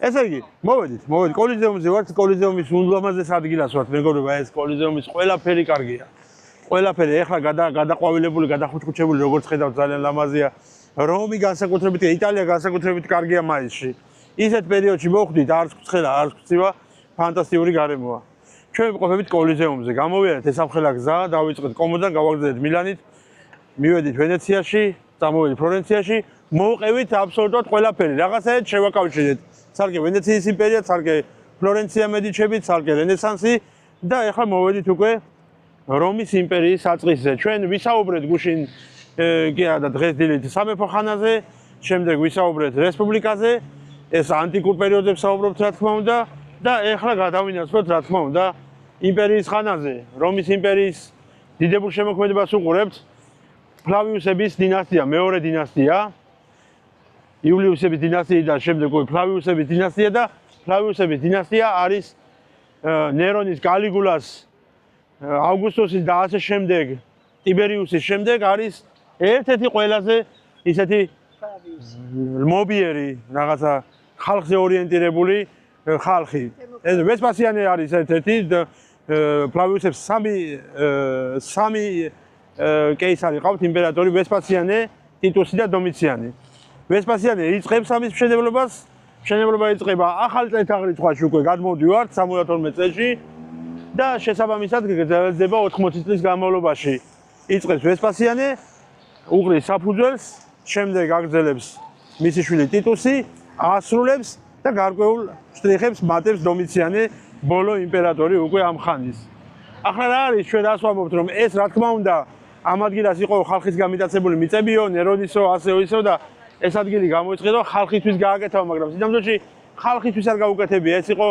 ესე იგი, მოვედით კოლიზეუმზე ვართ, კოლიზეუმის ულამაზეს ადგილას ვართ, მეგობრებო, ეს კოლიზეუმის ყველაფერი კარგია. ყველაფერი ეხლა გადაყვავილებული, გადახუჩქუჩებული, როგორც ხედავთ, ძალიან ლამაზია. რომი განსაკუთრებით, იტალია განსაკუთრებით კარგია მაისში. ისეთ პერიოდში მოვხვდით, არც ცხელა, არც ცივა, ფანტასტიკური გარემოა. ჩვენ ვიმყოფებით კოლიზეუმზე, გამოვიარეთ ეს ამხელა გზა, დავიწყეთ კომოდან, გავაგრძელეთ მილანით, მივედით ვენეციაში, წამოვედით ფლორენციაში, მოვყევით აბსოლუტურად ყველაფერი, რაღაცაერთ შევაკავშირეთ. ცალკე ვენეციის იმპერია, ცალკე ფლორენცია მედიჩები, ცალკე რენესანსი და ეხლა მოვედით უკვე რომის იმპერიის საწყისზე. ჩვენ ვისაუბრეთ გუშინ და დღეს დილით სამეფო ხანაზე, შემდეგ ვისაუბრეთ რესპუბლიკაზე, ეს ანტიკურ პერიოდზე ვსაუბრობთ რა თქმა უნდა და ეხლა გადავინაცვლოთ რა თქმა უნდა იმპერიის ხანაზე. რომის იმპერიის დიდებულ შემოქმედებას უყურებთ. ფლავიუსების დინასტია, მეორე დინასტია. იულიუსების დინასტიიდან შემდეგ ფლავიუსების დინასტია და ფლავიუსების დინასტია არის ნერონის, კალიგულას, ავგუსტუსის და ასე შემდეგ, ტიბერიუსის შემდეგ არის ერთ-ერთი ყველაზე ისეთი მობიერი რაღაცა ხალხზე ორიენტირებული ხალხი. ეს ვესპასიანე არის ერთ-ერთი ფლავიუსებს სამი კეისარი ყავთ იმპერატორი ვესპასიანე, ტიტუსი და დომიციანე. ვესპასიანე იწყებს ამის მშენებლობას, მშენებლობა იწყება ახალ წელთაღრიცხვაში უკვე გადმოვდივართ 72 წელში და შესაბამისად გრძელდება 80 წლის განმავლობაში. იწყებს ვესპასიანე, უყრის საფუძველს, შემდეგ აგრძელებს მისი შვილი ტიტუსი, ასრულებს და გარკვეულ შტრიხებს მატებს დომიციანე, ბოლო იმპერატორი უკვე ამ ხანის. ახლა რა არის ჩვენ რას ვამბობთ რომ ეს რა თქმა უნდა ამ ადგილას იყო ხალხისგან მიტაცებული მიწებიო, ნერონისო, ასეო ისო და ეს ადგილი გამოიწყება ხალხისთვის გააკეთა, მაგრამ სინამდვილეში ხალხისთვის არ გაუკეთებია, ეს იყო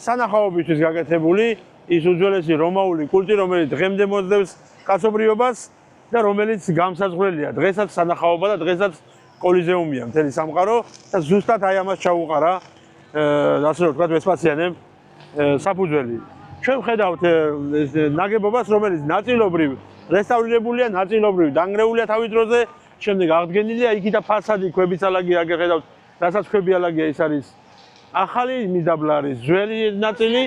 სანახაობისთვის გაკეთებული, ის უძველესი რომაული კულტი, რომელიც დღემდე მოძდევს კაცობრიობას და რომელიც გამსაზღვრელია დღესაც სანახაობა და დღესაც კოლიზეუმია მთელი სამყარო და ზუსტად აი ამას ჩაუყარა ასე რომ ვთქვათ ვესპასიანემ საფუძველი. ჩვენ ვხედავთ ნაგებობას, რომელიც ნაწილობრივ რესტავრირებულია, ნაწილობრივ დანგრეულია თავის დროზე, შემდეგ აღდგენილია იქით და ფასადი ქვებისალაგია, ხედავთ, რასაც ქვებიალაგია, ის არის ახალი, მისდაბლა არის ძველი ნაწილი.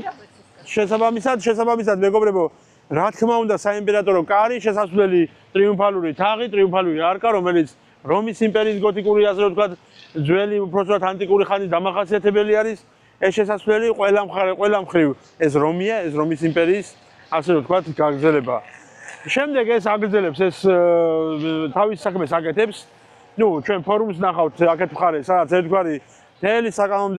შესაბამისად, მეგობრებო, რა თქმა უნდა, საიმპერატორო კარი, შესასვლელი ტრიუმფალური თაღი, ტრიუმფალური არკა, რომელიც რომის იმპერიის გოთიკური, ასე რომ ვთქვათ, ძველი, უпрочოდ ანტიკური ხანის დამახასიათებელი არის. ეს შესასვლელი ყველა მხრივ ეს რომია, ეს რომის იმპერიის, ასე რომ ვთქვათ, გაგრძელება. შემდეგ ეს აგრძელებს, ეს თავის საქმეს აკეთებს. ნუ ჩვენ ფორუმს ნახავთ, აქეთ მხარეს, სადაც ერთგვარი მთელი საკანონმდებლო